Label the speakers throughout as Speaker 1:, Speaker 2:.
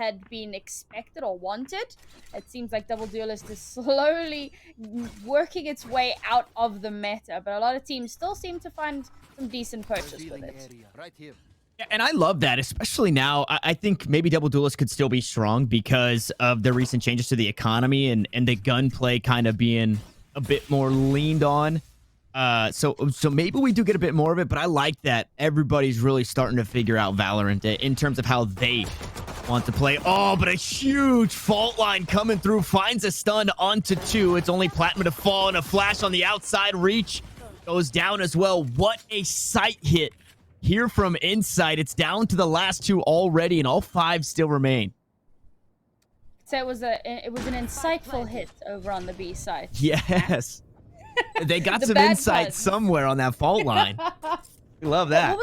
Speaker 1: had been expected or wanted. It seems like Double Duelist is slowly working its way out of the meta, but a lot of teams still seem to find some decent purchase with it.
Speaker 2: Yeah, and I love that, especially now. I think maybe Double Duelist could still be strong because of the recent changes to the economy and the gunplay kind of being a bit more leaned on. So maybe we do get a bit more of it, but I like that everybody's really starting to figure out Valorant in terms of how they want to play. Oh, but a huge fault line coming through, finds a stun onto 2. It's only Platinum to fall, and a flash on the outside. Reach goes down as well. What a sight hit here from Insight. It's down to the last 2 already, and all 5 still remain.
Speaker 1: So it was an insightful hit over on the B side.
Speaker 2: Yes. They got some insight
Speaker 1: puns
Speaker 2: somewhere on that fault line. We love that.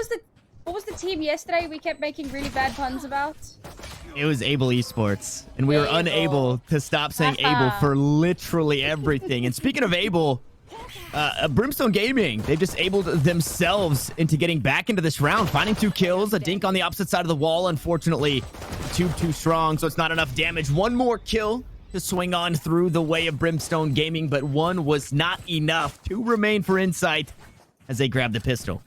Speaker 1: What was the team yesterday we kept making really bad puns about?
Speaker 2: It was Able Esports, and we were unable to stop saying Able for literally everything. And speaking of Able, Brimstone Gaming, they've just abled themselves into getting back into this round, finding 2 kills, a dink on the opposite side of the wall. Unfortunately, too strong, so it's not enough damage. 1 more kill to swing on through the way of Brimstone Gaming, but 1 was not enough. 2 remain for Insight as they grab the pistol.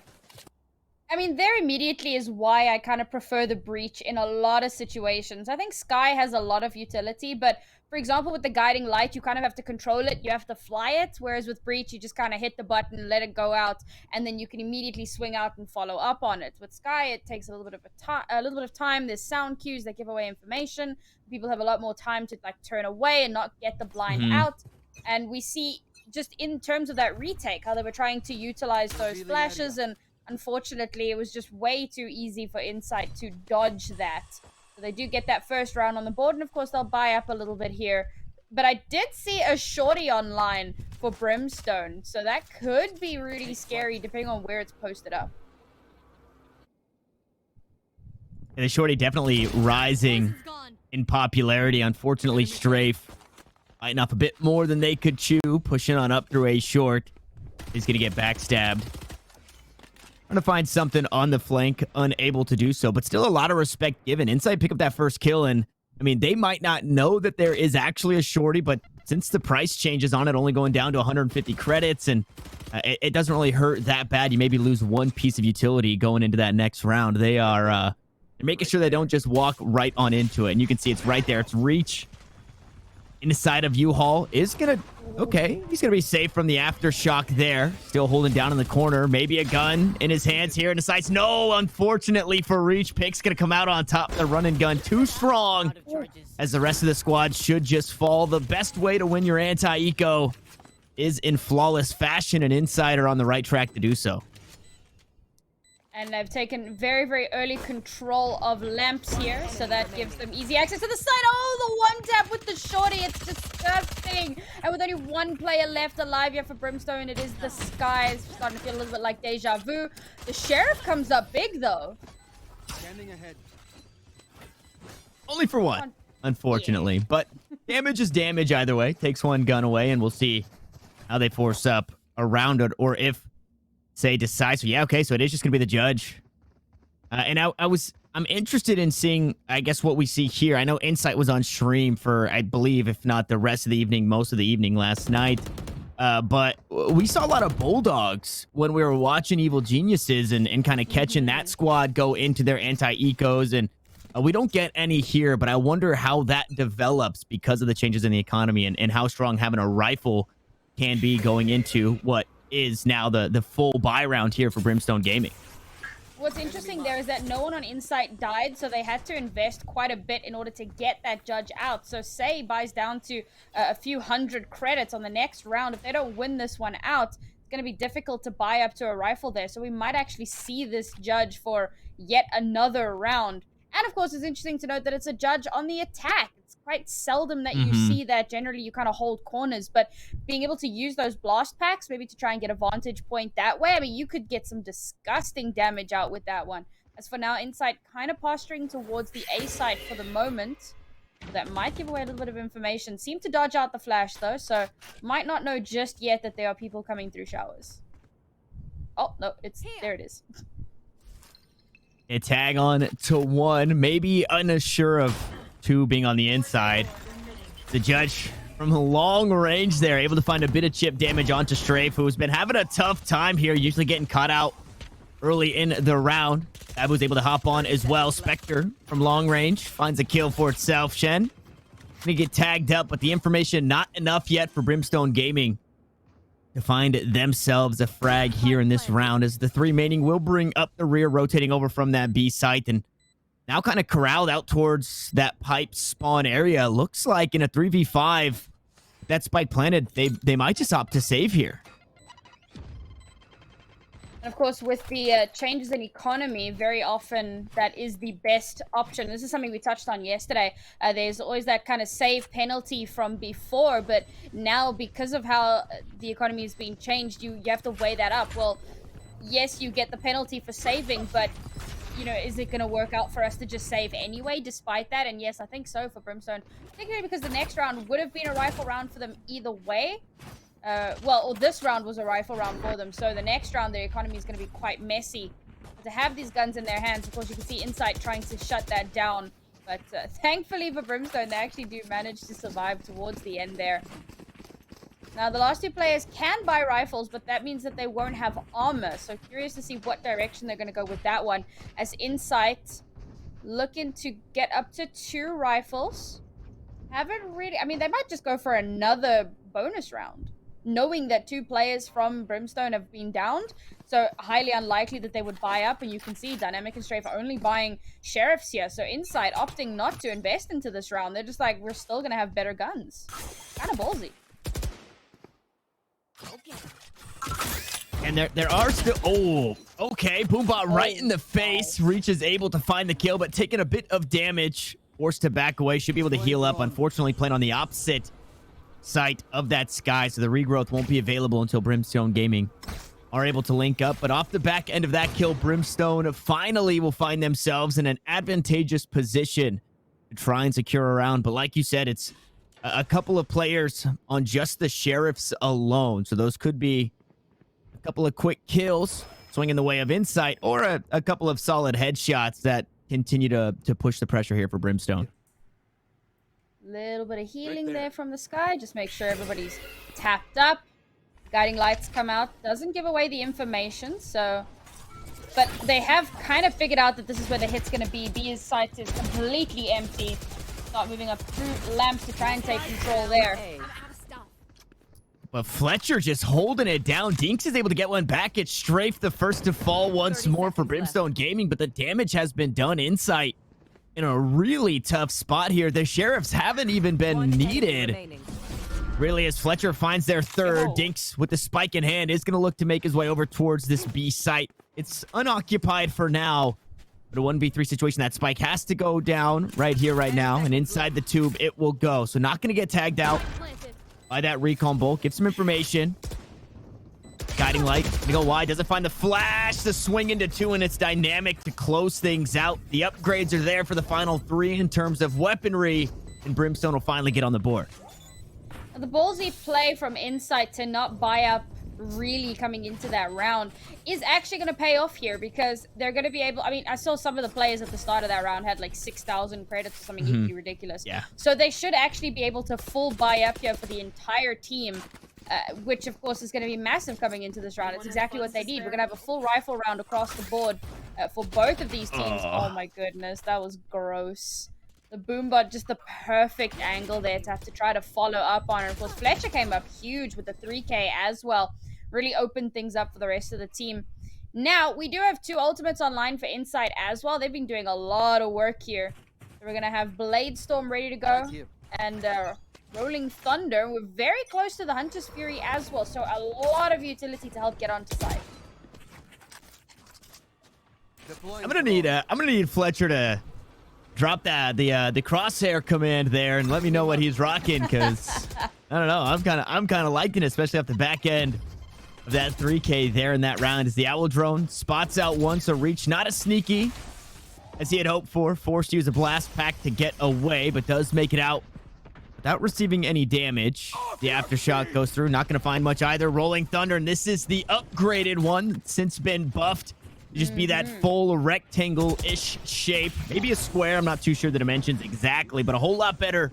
Speaker 1: I mean, there immediately is why I kind of prefer the Breach in a lot of situations. I think Sky has a lot of utility, but for example, with the guiding light, you kind of have to control it. You have to fly it, whereas with Breach, you just kind of hit the button, let it go out, and then you can immediately swing out and follow up on it. With Sky, it takes a little bit of time. There's sound cues that give away information. People have a lot more time to like turn away and not get the blind out. And we see just in terms of that retake, how they were trying to utilize those flashes, and unfortunately, it was just way too easy for Insight to dodge that. So they do get that first round on the board, and of course, they'll buy up a little bit here. But I did see a shorty online for Brimstone, so that could be really scary depending on where it's posted up.
Speaker 2: And the shorty definitely rising in popularity. Unfortunately, Strafe biting off a bit more than they could chew, pushing on up through a short. He's going to get backstabbed. Trying to find something on the flank, unable to do so, but still a lot of respect given. Insight pick up that first kill, and I mean, they might not know that there is actually a shorty, but since the price changes on it, only going down to 150 credits, and it doesn't really hurt that bad. You maybe lose 1 piece of utility going into that next round. They are they're making sure they don't just walk right on into it, and you can see it's right there. It's Reach inside of U-Haul is gonna, okay, he's gonna be safe from the aftershock there. Still holding down in the corner, maybe a gun in his hands here and decides no. Unfortunately for Reach, Pick's gonna come out on top of the run and gun. Too strong, as the rest of the squad should just fall. The best way to win your anti-eco is in flawless fashion, and Insider on the right track to do so.
Speaker 1: And they've taken very, very early control of lamps here, so that gives them easy access to the side. Oh, the one tap with the shorty. It's disgusting. And with only 1 player left alive here for Brimstone, it is the Sky. It's starting to feel a little bit like deja vu. The Sheriff comes up big, though.
Speaker 3: Standing ahead.
Speaker 2: Only for 1, unfortunately. Yeah. But damage is damage either way. Takes 1 gun away, and we'll see how they force up around it, or if say decisive. Yeah, okay, so it is just gonna be the judge. And I'm interested in seeing, I guess, what we see here. I know Insight was on stream for, I believe, if not the rest of the evening, most of the evening last night. But we saw a lot of Bulldogs when we were watching Evil Geniuses and kind of catching that squad go into their anti-ecos. And we don't get any here, but I wonder how that develops because of the changes in the economy and how strong having a rifle can be going into what is now the full buy round here for Brimstone Gaming.
Speaker 1: What's interesting there is that no one on Insight died, so they had to invest quite a bit in order to get that judge out. So Say buys down to a few hundred credits on the next round. If they don't win this one out, it's going to be difficult to buy up to a rifle there. So we might actually see this judge for yet another round. And of course, it's interesting to note that it's a judge on the attack. It's quite seldom that you see that. Generally, you kind of hold corners, but being able to use those blast packs, maybe to try and get a vantage point that way, I mean, you could get some disgusting damage out with that one. As for now, Insight kind of posturing towards the A side for the moment. That might give away a little bit of information. Seem to dodge out the flash, though, so might not know just yet that there are people coming through showers. Oh, no, there it is.
Speaker 2: A tag on to 1, maybe unsure of two being on the inside. The judge from long range there, able to find a bit of chip damage onto Strafe, who's been having a tough time here, usually getting caught out early in the round. That was able to hop on as well. Spectre from long range finds a kill for itself. Shen gonna get tagged up, but the information not enough yet for Brimstone Gaming to find themselves a frag here in this round, as the three remaining will bring up the rear, rotating over from that B site, and now kind of corralled out towards that pipe spawn area. Looks like in a 3v5, that spike planted, they might just opt to save here.
Speaker 1: And of course, with the changes in economy, very often that is the best option. This is something we touched on yesterday. There's always that kind of save penalty from before, but now because of how the economy is being changed, you have to weigh that up. Well, yes, you get the penalty for saving, but you know, is it going to work out for us to just save anyway, despite that? And yes, I think so for Brimstone, particularly because the next round would have been a rifle round for them either way. Well, this round was a rifle round for them, so the next round, their economy is going to be quite messy. But to have these guns in their hands, of course, you can see Insight trying to shut that down. But thankfully for Brimstone, they actually do manage to survive towards the end there. Now, the last two players can buy rifles, but that means that they won't have armor. So curious to see what direction they're going to go with that one. As Insight looking to get up to 2 rifles. Haven't really... I mean, they might just go for another bonus round, knowing that 2 players from Brimstone have been downed. So highly unlikely that they would buy up. And you can see Dynamic and Strafe are only buying sheriffs here. So Insight opting not to invest into this round. They're just like, we're still going to have better guns. Kind of ballsy.
Speaker 2: And there are still... Oh, okay. Boombot right in the face. Reach is able to find the kill, but taking a bit of damage. Forced to back away. Should be able to heal up. Unfortunately, playing on the opposite side of that sky, so the regrowth won't be available until Brimstone Gaming are able to link up. But off the back end of that kill, Brimstone finally will find themselves in an advantageous position to try and secure a round. But like you said, it's a couple of players on just the sheriffs alone, so those could be a couple of quick kills swinging the way of Insight, or a couple of solid headshots that continue to push the pressure here for Brimstone.
Speaker 1: Little bit of healing there from the sky. Just make sure everybody's tapped up. Guiding lights come out. Doesn't give away the information, so... But they have kind of figured out that this is where the hit's going to be. B's site is completely empty. Start moving up through lamps to try and take control there.
Speaker 2: But Fletcher just holding it down. Dinks is able to get one back. It's Strafe the first to fall once more for Brimstone Gaming, but the damage has been done. Insight in a really tough spot here. The sheriffs haven't even been needed. Really, as Fletcher finds their third, Dinks with the spike in hand is going to look to make his way over towards this B site. It's unoccupied for now, but a 1v3 situation. That spike has to go down right here, right now, and inside the tube it will go. So not going to get tagged out by that recon bolt. Give some information. Guiding light, gonna go wide, doesn't find the flash, the swing into 2, and it's Dynamic to close things out. The upgrades are there for the final 3 in terms of weaponry, and Brimstone will finally get on the board.
Speaker 1: The ballsy play from Insight to not buy up really coming into that round is actually going to pay off here, because they're going to be able... I mean, I saw some of the players at the start of that round had like 6,000 credits or something equally ridiculous.
Speaker 2: Yeah.
Speaker 1: So they should actually be able to full buy up here for the entire team, which of course is going to be massive coming into this round. It's exactly what they need. We're going to have a full rifle round across the board for both of these teams. Oh my goodness, that was gross. The Boombot, just the perfect angle there to have to try to follow up on. And of course, Fletcher came up huge with the 3K as well. Really opened things up for the rest of the team. Now, we do have 2 ultimates online for Insight as well. They've been doing a lot of work here. So we're going to have Blade Storm ready to go. And Rolling Thunder. We're very close to the Hunter's Fury as well. So a lot of utility to help get onto site.
Speaker 2: I'm gonna need Fletcher to drop the crosshair command there and let me know what he's rocking, because I don't know. I'm kind of liking it, especially off the back end of that 3K there in that round. As the Owl Drone spots out one, so Reach not as sneaky as he had hoped for. Forced to use a blast pack to get away, but does make it out without receiving any damage. The Aftershock goes through, not going to find much either. Rolling Thunder, and this is the upgraded one, since been buffed. Just be that full rectangle-ish shape. Maybe a square. I'm not too sure the dimensions exactly, but a whole lot better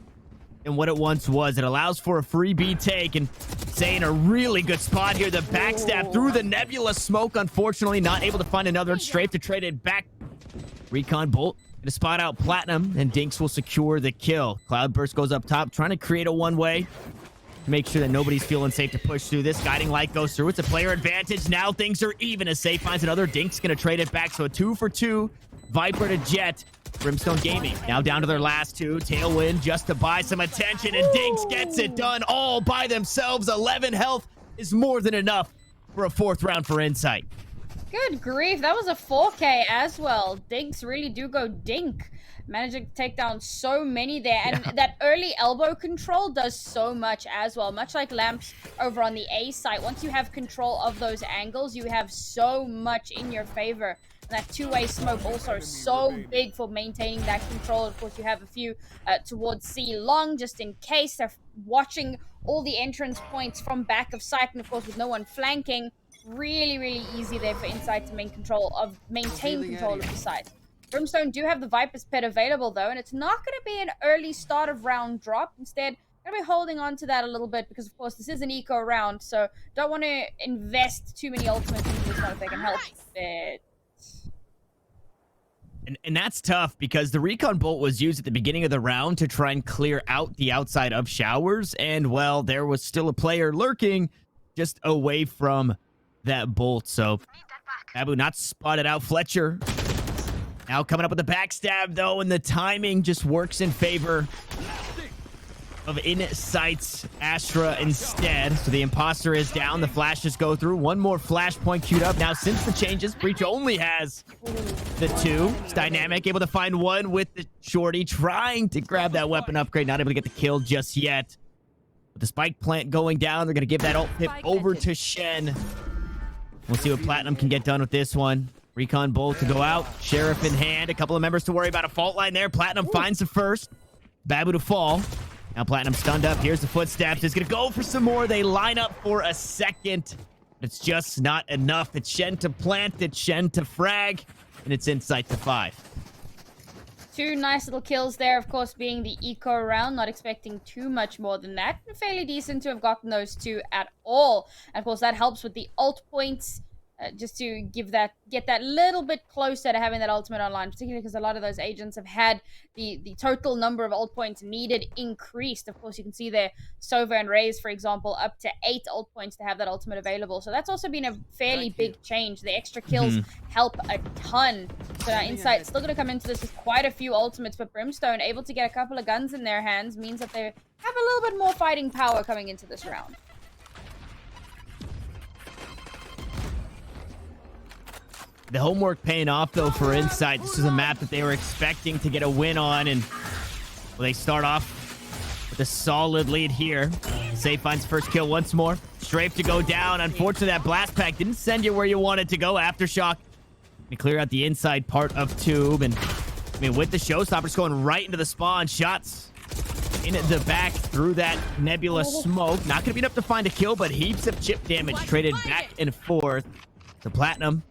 Speaker 2: than what it once was. It allows for a free B take, and Say in a really good spot here. The backstab through the nebula smoke. Unfortunately, not able to find another. Strafe to trade it back. Recon Bolt to spot out Platinum, and Dinks will secure the kill. Cloudburst goes up top, trying to create a one-way. Make sure that nobody's feeling safe to push through this. Guiding Light goes through. It's a player advantage. Now things are even as Safe finds another. Dinks going to trade it back. So a 2-for-2. Viper to Jet. Brimstone Gaming now down to their last two. Tailwind just to buy some attention, and Dinks gets it done all by themselves. 11 health is more than enough for a 4th round for Insight.
Speaker 1: Good grief, that was a 4K as well. Dinks really do go dink. Managing to take down so many there, and that early elbow control does so much as well. Much like Lamps over on the A site, once you have control of those angles, you have so much in your favor. And that two-way smoke also so big for maintaining that control. Of course, you have a few towards C long, just in case. They're watching all the entrance points from back of sight, and of course, with no one flanking, really, really easy there for Insight to maintain control of the site. Brimstone do have the Viper's Pet available, though, and it's not going to be an early start of round drop. Instead, going to be holding on to that a little bit because, of course, this is an eco round, so don't want to invest too many ultimates into this one if they can help it.
Speaker 2: And that's tough because the Recon Bolt was used at the beginning of the round to try and clear out the outside of Showers, and, well, there was still a player lurking just away from that bolt, so Abu not spotted out. Fletcher now coming up with the backstab, though, and the timing just works in favor of Insight's Astra instead. So the imposter is down. The flashes go through. One more flashpoint queued up. Now, since the changes, Breach only has the 2. It's dynamic, able to find one with the shorty, trying to grab that weapon upgrade. Not able to get the kill just yet. With the spike plant going down, they're going to give that ult pip over to Shen. We'll see what Platinum can get done with this one. Recon Bolt to go out. Sheriff in hand. A couple of members to worry about. A fault line there. Platinum finds the first. Babu to fall. Now Platinum stunned up. Here's the footsteps. It's going to go for some more. They line up for a second. It's just not enough. It's Shen to plant. It's Shen to frag. And it's Insight to 5.
Speaker 1: 2 nice little kills there, of course, being the eco round. Not expecting too much more than that. Fairly decent to have gotten those 2 at all. And of course, that helps with the ult points. Just to get that little bit closer to having that ultimate online, particularly because a lot of those agents have had the total number of ult points needed increased. Of course, you can see there Sova and Raze, for example, up to 8 ult points to have that ultimate available. So that's also been a fairly big change. The extra kills help a ton. So now Insight still going to come into this with quite a few ultimates, but Brimstone able to get a couple of guns in their hands means that they have a little bit more fighting power coming into this round.
Speaker 2: The homework paying off, though, for Insight. This is a map that they were expecting to get a win on, and well, they start off with a solid lead here. Safe finds first kill once more. Strafe to go down. Unfortunately, that blast pack didn't send you where you wanted to go. Aftershock to clear out the inside part of Tube, and I mean, with the showstoppers going right into the spawn, shots in the back through that nebula smoke. Not going to be enough to find a kill, but heaps of chip damage traded back and forth. The Platinum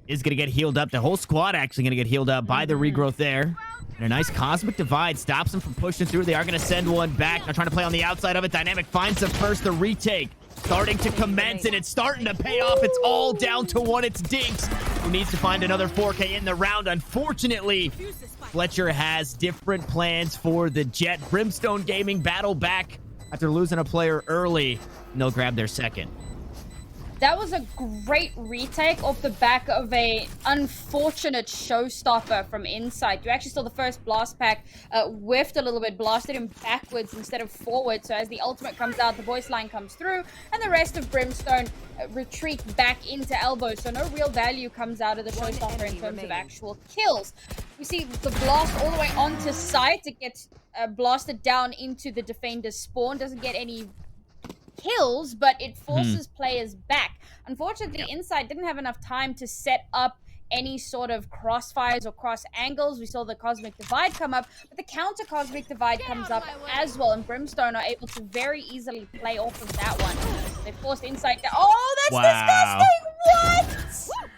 Speaker 2: is going to get healed up. The whole squad actually going to get healed up by the regrowth there. And a nice Cosmic Divide stops them from pushing through. They are going to send one back. They're trying to play on the outside of it. Dynamic finds the first. The retake starting to commence, and it's starting to pay off. It's all down to 1. It's Dinks who needs to find another 4K in the round. Unfortunately, Fletcher has different plans for the Jet. Brimstone Gaming battle back after losing a player early, and they'll grab their second.
Speaker 1: That was a great retake off the back of a unfortunate showstopper from Insight. You actually saw the first blast pack whiffed a little bit, blasted him backwards instead of forward. So as the ultimate comes out, the voice line comes through, and the rest of Brimstone retreat back into elbow. So no real value comes out of the showstopper in terms of actual kills. We see the blast all the way onto site. It gets blasted down into the defender's spawn. Doesn't get any kills, but it forces players back. Unfortunately, Insight didn't have enough time to set up any sort of crossfires or cross angles. We saw the Cosmic Divide come up, but the counter Cosmic Divide comes up as well, and Brimstone are able to very easily play off of that one. They forced Insight down. Oh, that's disgusting! What?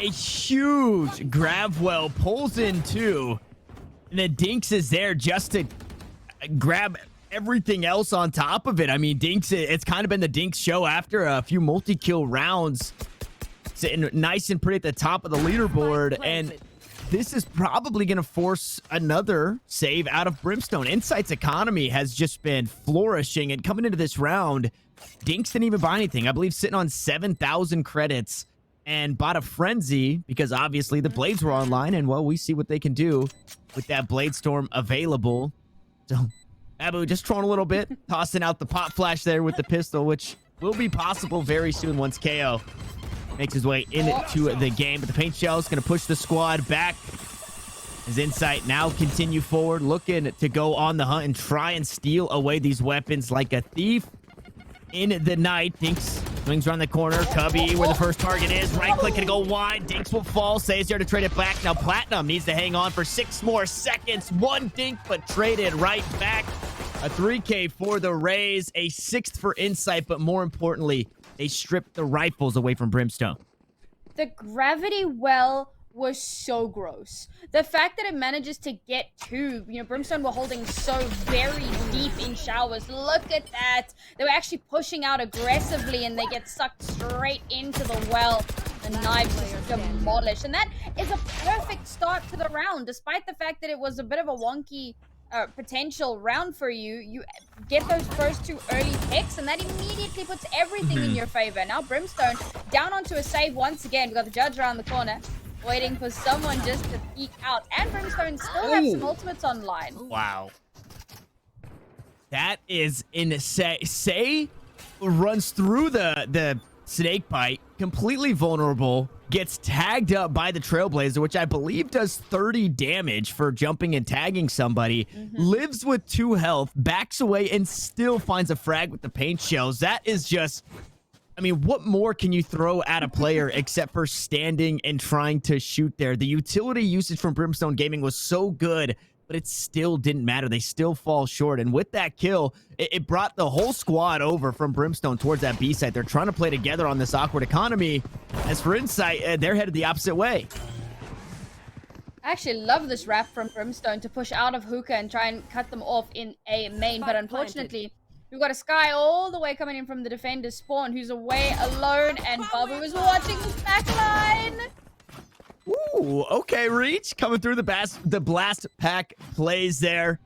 Speaker 2: A huge grab well, pulls in too. And then Dinks is there just to grab everything else on top of it. I mean, Dinks, it's kind of been the Dinks show after a few multi-kill rounds. Sitting nice and pretty at the top of the leaderboard. And this is probably going to force another save out of Brimstone. Insight's economy has just been flourishing. And coming into this round, Dinks didn't even buy anything. I believe sitting on 7,000 credits and bought a Frenzy because obviously the Blades were online. And, well, we see what they can do with that Blade Storm available. So Abu just trolling a little bit, tossing out the pop flash there with the pistol, which will be possible very soon once KO makes his way into the game. But the paint shell is going to push the squad back. His Insight now continue forward, looking to go on the hunt and try and steal away these weapons like a thief in the night. Dinks swings around the corner. Cubby, where the first target is. Right click and go wide. Dinks will fall. Stays there to trade it back. Now Platinum needs to hang on for 6 more seconds. One Dink, but traded right back. A 3K for the Rays. A 6th for Insight, but more importantly, they stripped the rifles away from Brimstone.
Speaker 1: The gravity well was so gross. The fact that it manages to get 2, Brimstone were holding so very deep in showers. Look at that. They were actually pushing out aggressively and they get sucked straight into the well. The knives just demolished. And that is a perfect start to the round. Despite the fact that it was a bit of a wonky potential round for you, you get those first 2 early picks and that immediately puts everything in your favor. Now Brimstone down onto a save once again. We've got the judge around the corner waiting for someone just to peek out, and Brimstone still have some ultimates online.
Speaker 2: Wow, that is insane. Say runs through the snake bite, completely vulnerable, gets tagged up by the Trailblazer, which I believe does 30 damage for jumping and tagging somebody, lives with 2 health, backs away, and still finds a frag with the paint shells. That is just, I mean, what more can you throw at a player except for standing and trying to shoot there? The utility usage from Brimstone Gaming was so good, but it still didn't matter. They still fall short. And with that kill, it brought the whole squad over from Brimstone towards that B site. They're trying to play together on this awkward economy. As for Insight, they're headed the opposite way.
Speaker 1: I actually love this wrap from Brimstone to push out of hookah and try and cut them off in a main, but unfortunately, we've got a Sky all the way coming in from the defender's spawn, who's away alone, and Babu is watching his backline.
Speaker 2: Ooh, okay, Reach coming through the blast pack plays there,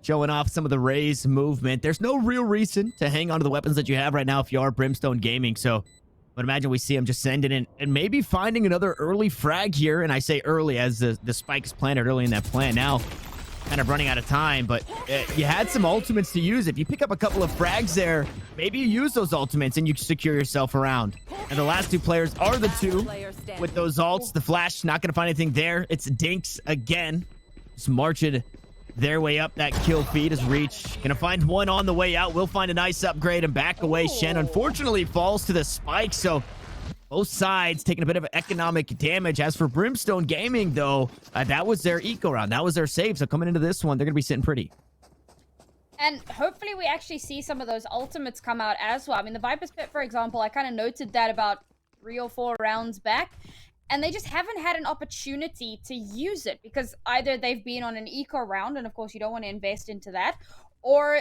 Speaker 2: showing off some of the Rays movement. There's no real reason to hang on to the weapons that you have right now if you are Brimstone Gaming, so but imagine we see him just sending in and maybe finding another early frag here, and I say early as the spike is planted early in that plan. Now kind of running out of time, but you had some ultimates to use. If you pick up a couple of frags there, maybe you use those ultimates and you secure yourself around. And the last 2 players are the 2 with those ults. The Flash not going to find anything there. It's Dinks again, just marching their way up that kill feed as Reach gonna find one on the way out. Will find a nice upgrade and back away. Shen unfortunately falls to the spike, so both sides taking a bit of economic damage. As for Brimstone Gaming, though, that was their eco round. That was their save. So coming into this one, they're going to be sitting pretty.
Speaker 1: And hopefully we actually see some of those ultimates come out as well. I mean, the Viper's Pit, for example, I kind of noted that about 3 or 4 rounds back. And they just haven't had an opportunity to use it because either they've been on an eco round, and of course you don't want to invest into that, or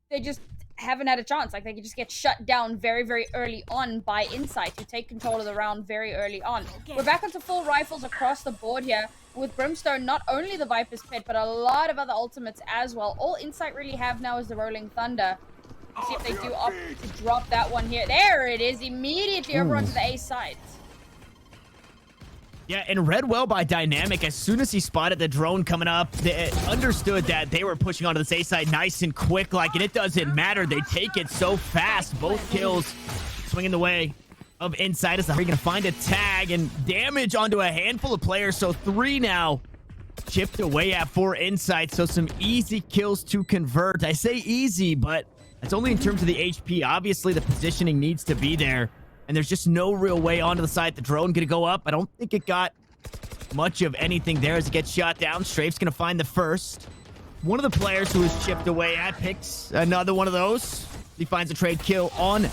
Speaker 1: they just haven't had a chance. Like, they could just get shut down very, very early on by Insight, who take control of the round very early on. We're back onto full rifles across the board here with Brimstone, not only the Viper's Pit, but a lot of other ultimates as well. All Insight really have now is the Rolling Thunder. Let's see if they do opt to drop that one here. There it is, immediately over onto the A side.
Speaker 2: Yeah, and read well by Dynamic. As soon as he spotted the drone coming up, they understood that they were pushing onto the A side nice and quick, and it doesn't matter. They take it so fast. Both kills swinging the way of Insight as they're going to find a tag and damage onto a handful of players. So 3 now chipped away at 4 Insight. So some easy kills to convert. I say easy, but it's only in terms of the HP. Obviously, the positioning needs to be there. And there's just no real way onto the side. The drone going to go up. I don't think it got much of anything there as it gets shot down. Strafe's going to find the first. One of the players who was chipped away at picks another one of those. He finds a trade kill on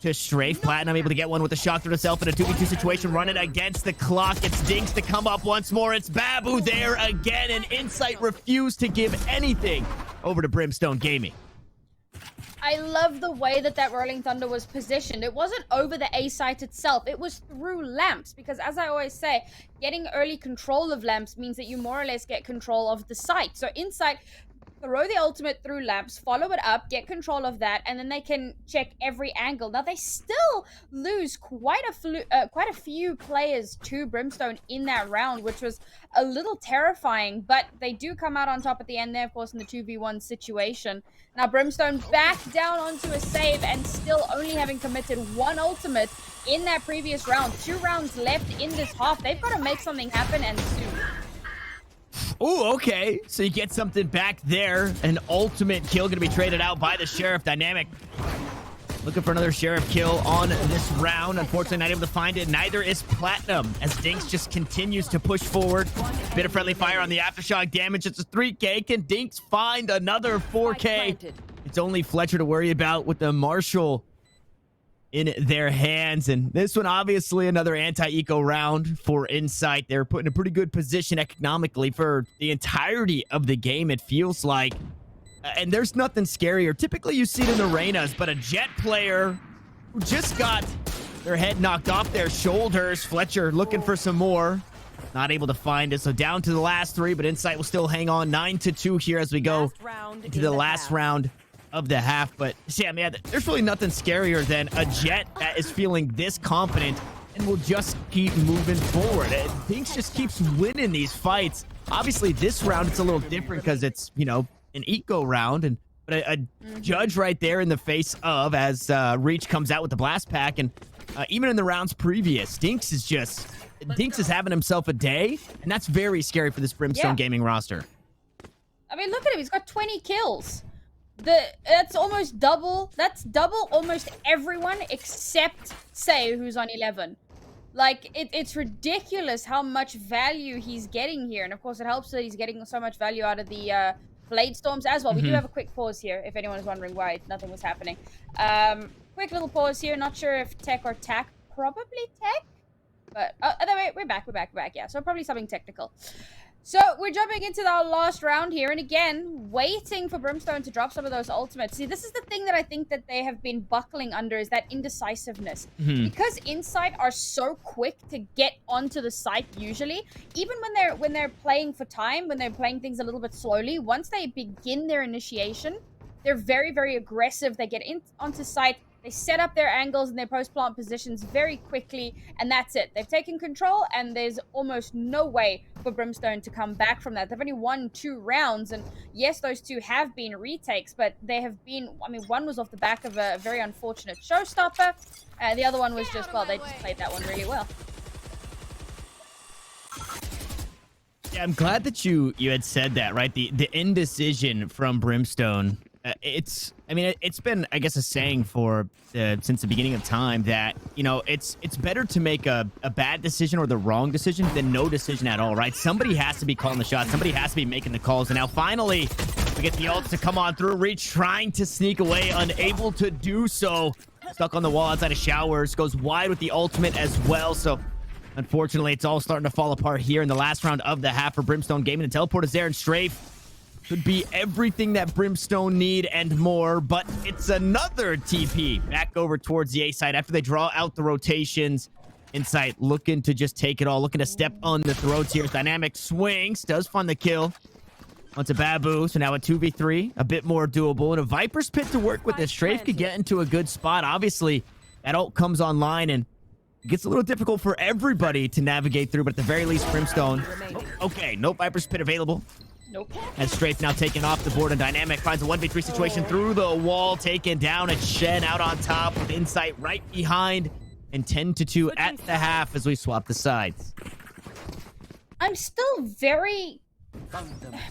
Speaker 2: to Strafe. Platinum able to get one with the shock to herself in a 2v2 situation, running against the clock. It's Dinks to come up once more. It's Babu there again, and Insight refused to give anything over to Brimstone Gaming.
Speaker 1: I love the way that Rolling Thunder was positioned. It wasn't over the A site itself. It was through lamps, because as I always say, getting early control of lamps means that you more or less get control of the site. So Insight throw the ultimate through lamps, follow it up, get control of that, and then they can check every angle. Now, they still lose quite a few players to Brimstone in that round, which was a little terrifying, but they do come out on top at the end there, of course, in the 2v1 situation. Now, Brimstone back down onto a save and still only having committed one ultimate in that previous round. 2 rounds left in this half. They've got to make something happen, and soon.
Speaker 2: Oh, okay. So you get something back there. An ultimate kill going to be traded out by the Sheriff. Dynamic looking for another Sheriff kill on this round. Unfortunately, not able to find it. Neither is Platinum, as Dinks just continues to push forward. Bit of friendly fire on the Aftershock damage. It's a 3K. Can Dinks find another 4K? It's only Fletcher to worry about with the Marshall in their hands, and this one obviously another anti-eco round for Insight. They're put in a pretty good position economically for the entirety of the game, it feels like. And there's nothing scarier. Typically you see it in arenas, but a Jet player who just got their head knocked off their shoulders. Fletcher looking for some more, not able to find it. So down to the last 3, but Insight will still hang on 9-2 here as we go into the last round of the half. But Sam, yeah, there's really nothing scarier than a Jet that is feeling this confident and will just keep moving forward. Dinks just keeps winning these fights. Obviously, this round it's a little different because it's, you know, an eco round, and but a judge right there in the face of as Reach comes out with the blast pack, and even in the rounds previous, Dinks is having himself a day, and that's very scary for this Brimstone Gaming roster.
Speaker 1: I mean, look at him. He's got 20 kills. That's almost double. That's double almost everyone except Say, who's on 11. Like, it's ridiculous how much value he's getting here. And of course, it helps that he's getting so much value out of the Blade Storms as well. We do have a quick pause here, if anyone is wondering why nothing was happening. Quick little pause here. Not sure if tech or tac. Probably tech. But, we're back. Yeah, so probably something technical. So, we're jumping into our last round here, and again, waiting for Brimstone to drop some of those ultimates. See, this is the thing that I think that they have been buckling under, is that indecisiveness. Because Insight are so quick to get onto the site usually, even when they're playing for time, when they're playing things a little bit slowly, once they begin their initiation, they're very, very aggressive. They get onto site, they set up their angles and their post-plant positions very quickly, and that's it. They've taken control, and there's almost no way for Brimstone to come back from that. They've only won 2 rounds, and yes, those 2 have been retakes, but they have been, I mean, one was off the back of a very unfortunate showstopper, and the other one was just, well, they just played that one really well.
Speaker 2: Yeah, I'm glad that you had said that, right? The indecision from Brimstone. It's been, I guess, a saying for since the beginning of time that, you know, it's better to make a bad decision or the wrong decision than no decision at all, right? Somebody has to be calling the shots. Somebody has to be making the calls. And now finally, we get the ult to come on through. Reach trying to sneak away, unable to do so. Stuck on the wall outside of Showers. Goes wide with the ultimate as well. So unfortunately, it's all starting to fall apart here in the last round of the half for Brimstone Gaming. The teleport is there, and Strafe could be everything that Brimstone need and more, but it's another TP back over towards the A side after they draw out the rotations. Insight looking to just take it all, looking to step on the throats here. Dynamic swings, does find the kill. Onto Babu, so now a 2v3, a bit more doable, and a Viper's Pit to work with this. Strafe could get into a good spot. Obviously, that ult comes online, and it gets a little difficult for everybody to navigate through, but at the very least, Brimstone. Okay, no Viper's Pit available.
Speaker 1: Nope.
Speaker 2: As Strafe now taken off the board, and Dynamic finds a 1v3 situation through the wall, taken down. It's Shen out on top with Insight right behind, and 10-2 at the half as we swap the sides.
Speaker 1: I'm still very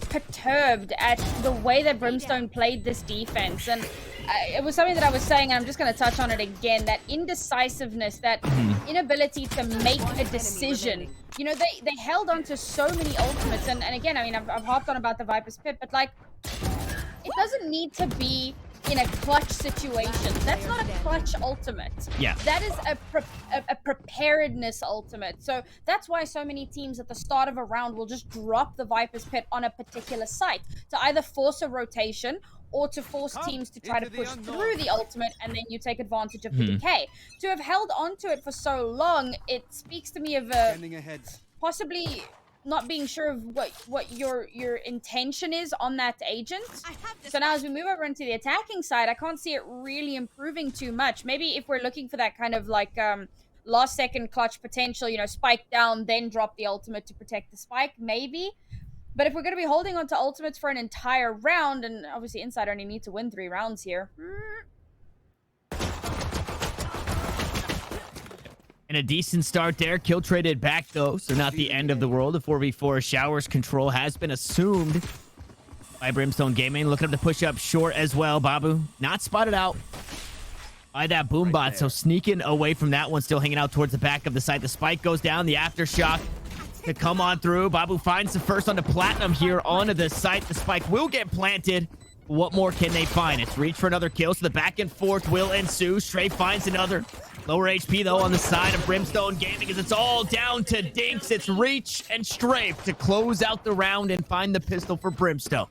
Speaker 1: perturbed at the way that Brimstone played this defense, and it was something that I was saying, and I'm just going to touch on it again, that indecisiveness, that inability to make a decision. You know, they held on to so many ultimates, and again, I mean, I've harped on about the Viper's Pit, but like, it doesn't need to be in a clutch situation. That's not a clutch ultimate.
Speaker 2: Yeah.
Speaker 1: That is a preparedness ultimate. So that's why so many teams at the start of a round will just drop the Viper's Pit on a particular site to either force a rotation or to force teams to try to push through the ultimate, and then you take advantage of the decay. To have held onto it for so long, it speaks to me of possibly not being sure of what your intention is on that agent. So now as we move over into the attacking side, I can't see it really improving too much. Maybe if we're looking for that kind of like last second clutch potential, you know, spike down, then drop the ultimate to protect the spike, maybe. But if we're going to be holding on to ultimates for an entire round, and obviously Inside only need to win 3 rounds here.
Speaker 2: And a decent start there. Kill traded back, though, so not the end of the world. The 4v4 Showers control has been assumed by Brimstone Gaming. Looking up to push up short as well. Babu not spotted out by that Boombot, so sneaking away from that one, still hanging out towards the back of the site. The spike goes down. The Aftershock to come on through. Babu finds the first onto Platinum here onto the site. The spike will get planted. What more can they find? It's reach for another kill, so the back and forth will ensue. Stray finds another. Lower HP, though, on the side of Brimstone Gaming, as it's all down to Dinks. It's Reach and Strafe to close out the round and find the pistol for Brimstone.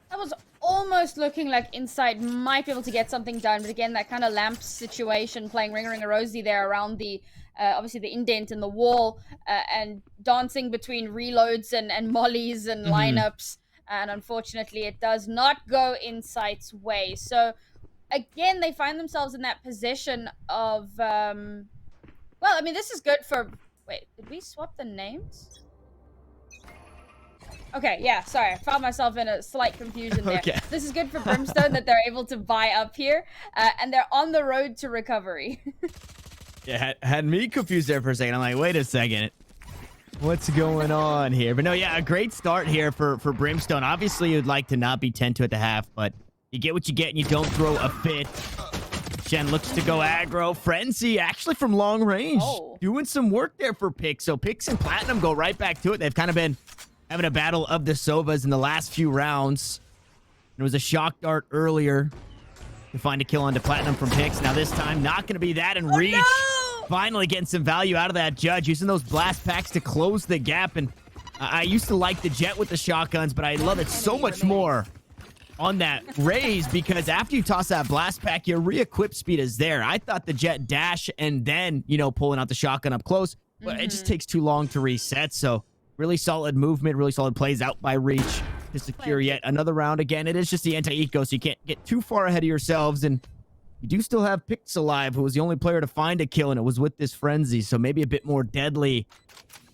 Speaker 1: That was almost looking like Inside might be able to get something done, but again, that kind of lamp situation, playing Ring a Rosie there around the obviously the indent in the wall, and dancing between reloads and mollies and lineups, and unfortunately it does not go Insight's way. So again, they find themselves in that position of well, I mean, this is good for... Wait, did we swap the names? Okay, yeah, sorry. I found myself in a slight confusion there.
Speaker 2: Okay.
Speaker 1: This is good for Brimstone that they're able to buy up here, and they're on the road to recovery.
Speaker 2: Yeah, had me confused there for a second. I'm like, wait a second. What's going on here? But no, yeah, a great start here for Brimstone. Obviously, you'd like to not be 10-2 at the half, but you get what you get and you don't throw a fit. Shen looks to go aggro. Frenzy, actually from long range. Doing some work there for Pix. So Pix and Platinum go right back to it. They've kind of been having a battle of the Sovas in the last few rounds. There was a shock dart earlier to find a kill onto Platinum from Pix. Now this time, not going to be that. And Reach finally getting some value out of that Judge, using those blast packs to close the gap. And I used to like the Jet with the shotguns, but I love it so much more on that Raze, because after you toss that blast pack, your re-equip speed is there. I thought the Jet dash and then, you know, pulling out the shotgun up close, but it just takes too long to reset. So really solid movement, really solid plays out by Reach to secure yet another round. Again, it is just the anti-eco, so you can't get too far ahead of yourselves. And you do still have Pix alive, who was the only player to find a kill, and it was with this Frenzy, so maybe a bit more deadly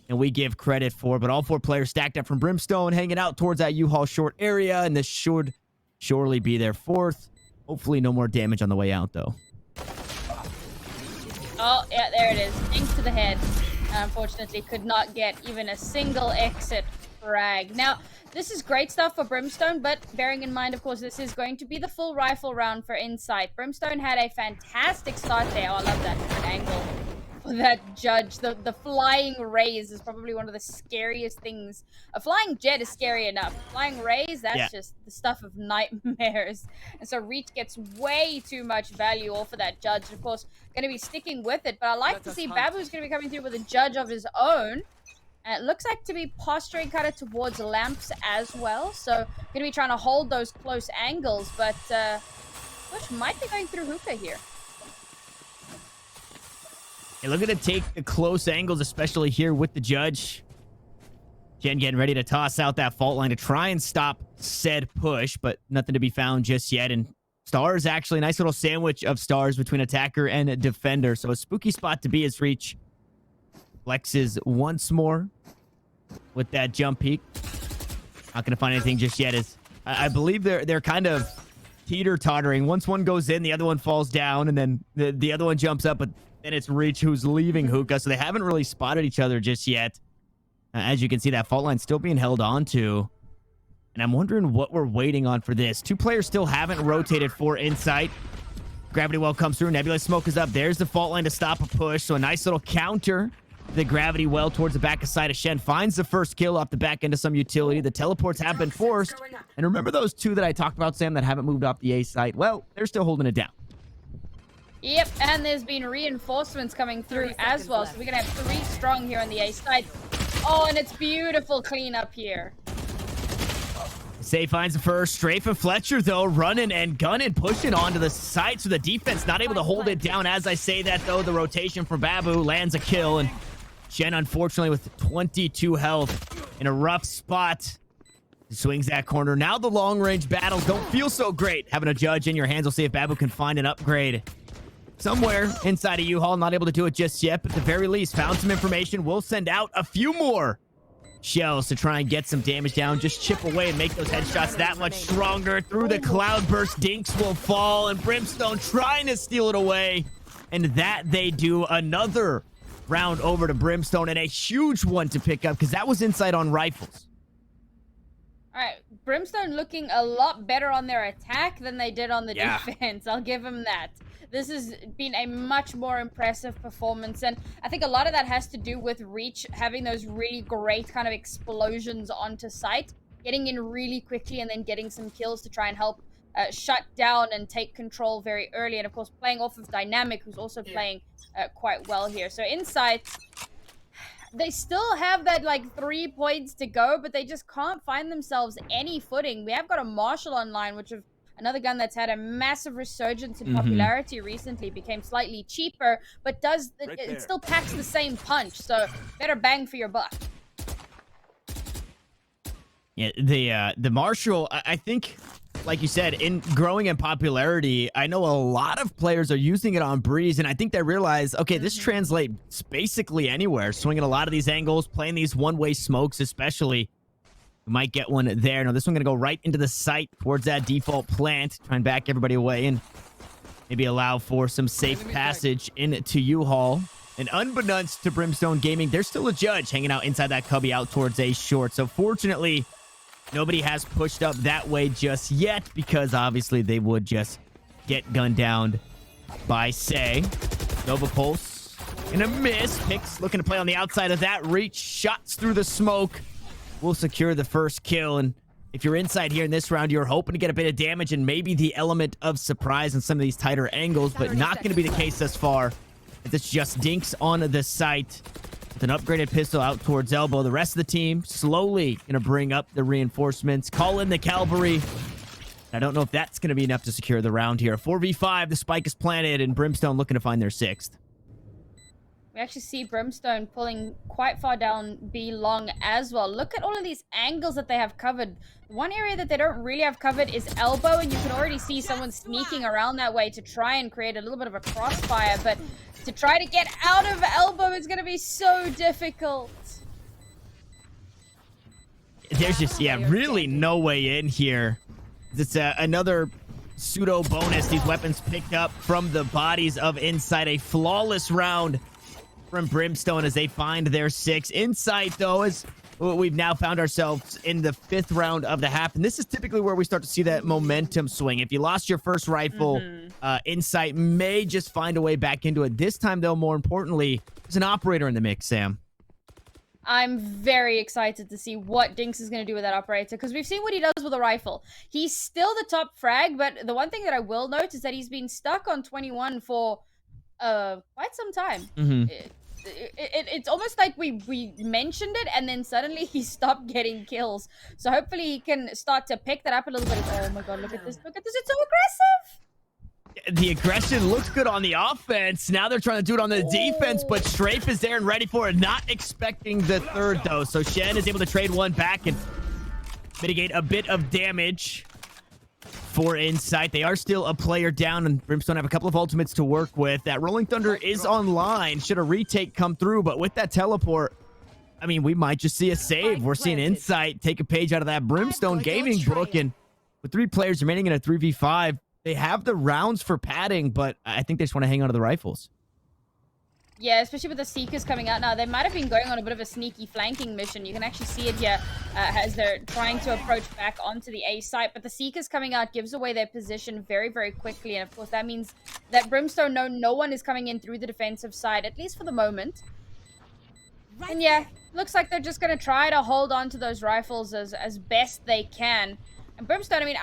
Speaker 2: than we give credit for. But all 4 players stacked up from Brimstone, hanging out towards that U-Haul short area, and this should surely be their 4th. Hopefully no more damage on the way out, though.
Speaker 1: Oh, yeah, there it is. Thanks to the head. Unfortunately, could not get even a single exit frag. Now, this is great stuff for Brimstone, but bearing in mind, of course, this is going to be the full rifle round for Insight. Brimstone had a fantastic start there. Oh, I love that different angle for that Judge. The flying Raze is probably one of the scariest things. A flying Jet is scary enough. Flying Raze, that's just the stuff of nightmares. And so Reach gets way too much value off of that Judge. Of course, going to be sticking with it, but I like to see Babu's going to be coming through with a Judge of his own. And it looks like to be posturing kind of towards lamps as well. So going to be trying to hold those close angles, but Bush might be going through hookah here.
Speaker 2: Hey, looking to take the close angles, especially here with the Judge. Jen getting ready to toss out that fault line to try and stop said push, but nothing to be found just yet. And Stars, actually, a nice little sandwich of Stars between attacker and defender. So a spooky spot to be as Reach flexes once more with that jump peek. Not going to find anything just yet. As I believe they're kind of teeter-tottering. Once one goes in, the other one falls down, and then the other one jumps up, but then it's Reach who's leaving hookah, so they haven't really spotted each other just yet. As you can see, that fault line still being held on to. And I'm wondering what we're waiting on for this. 2 players still haven't rotated for Insight. Gravity Well comes through. Nebula Smoke is up. There's the fault line to stop a push. So a nice little counter the gravity well towards the back of side of Shen. Finds the first kill off the back end of some utility. The teleports have been forced. And remember those two that I talked about, Sam, that haven't moved off the A site? Well, they're still holding it down.
Speaker 1: Yep, and there's been reinforcements coming through as well. So we're going to have 3 strong here on the A side. Oh, and it's beautiful cleanup here.
Speaker 2: Say finds the first. Strafe and Fletcher, though, running and gunning, pushing onto the side. So the defense not able to hold it down. As I say that, though, the rotation from Babu lands a kill. And Shen, unfortunately, with 22 health in a rough spot, swings that corner. Now the long-range battles don't feel so great. Having a judge in your hands, we'll see if Babu can find an upgrade somewhere inside of U-Haul. Not able to do it just yet, but at the very least, found some information. We'll send out a few more shells to try and get some damage down. Just chip away and make those headshots that much stronger. Through the cloud burst, Dinks will fall, and Brimstone trying to steal it away. And that they do. Another round over to Brimstone, and a huge one to pick up because that was inside on rifles.
Speaker 1: All right, Brimstone looking a lot better on their attack than they did on the defense. I'll give them that. This has been a much more impressive performance, and I think a lot of that has to do with Reach having those really great kind of explosions onto site, getting in really quickly and then getting some kills to try and help shut down and take control very early, and of course playing off of Dynamic, who's also playing quite well here. So inside, they still have that like 3 points to go, but they just can't find themselves any footing. We have got a Marshall online, which of another gun that's had a massive resurgence in popularity recently, became slightly cheaper, but it still packs the same punch, so better bang for your buck.
Speaker 2: Yeah, the Marshall, I think, like you said, in growing in popularity, I know a lot of players are using it on Breeze, and I think they realize, okay, this translates basically anywhere. Swinging a lot of these angles, playing these one-way smokes especially. We might get one there. No, this one's going to go right into the site towards that default plant. Try and back everybody away and maybe allow for some safe passage into U-Haul. And unbeknownst to Brimstone Gaming, there's still a judge hanging out inside that cubby out towards A short. So fortunately, nobody has pushed up that way just yet because obviously they would just get gunned down by Say. Nova Pulse in a miss. Pix looking to play on the outside of that. Reach shots through the smoke. Will secure the first kill. And if you're inside here in this round, you're hoping to get a bit of damage and maybe the element of surprise in some of these tighter angles, but not going to be the case thus far. It's just Dinks on the site with an upgraded pistol out towards elbow. The rest of the team slowly going to bring up the reinforcements, call in the cavalry. I don't know if that's going to be enough to secure the round here. 4v5, the spike is planted, and Brimstone looking to find their 6th.
Speaker 1: We actually see Brimstone pulling quite far down B long as well. Look at all of these angles that they have covered. One area that they don't really have covered is elbow, and you can already see someone sneaking around that way to try and create a little bit of a crossfire, but to try to get out of elbow is going to be so difficult.
Speaker 2: There's just, really no way in here. It's another pseudo bonus. These weapons picked up from the bodies of inside. A flawless round from Brimstone as they find their 6. Insight, though, is we've now found ourselves in the 5th round of the half, and this is typically where we start to see that momentum swing. If you lost your first rifle, Insight may just find a way back into it. This time, though, more importantly, there's an operator in the mix, Sam.
Speaker 1: I'm very excited to see what Dinks is going to do with that operator, because we've seen what he does with a rifle. He's still the top frag, but the one thing that I will note is that he's been stuck on 21 for quite some time. It's almost like we mentioned it and then suddenly he stopped getting kills. So hopefully he can start to pick that up a little bit. Oh my god, look at this, it's so aggressive.
Speaker 2: The aggression looks good on the offense. Now they're trying to do it on the defense, but Strafe is there and ready for it. Not expecting the 3rd, though. So Shen is able to trade one back and mitigate a bit of damage for Insight. They are still a player down, and Brimstone have a couple of ultimates to work with. That Rolling Thunder is online. Should a retake come through, but with that teleport, I mean, we might just see a save. We're seeing Insight take a page out of that Brimstone Gaming book, and with 3 players remaining in a 3v5, they have the rounds for padding, but I think they just want to hang on to the rifles.
Speaker 1: Yeah, especially with the Seekers coming out now. They might have been going on a bit of a sneaky flanking mission. You can actually see it here as they're trying to approach back onto the A site. But the Seekers coming out gives away their position very, very quickly. And of course, that means that Brimstone know no one is coming in through the defensive side, at least for the moment. And yeah, looks like they're just gonna try to hold on to those rifles as best they can. And Brimstone, I mean,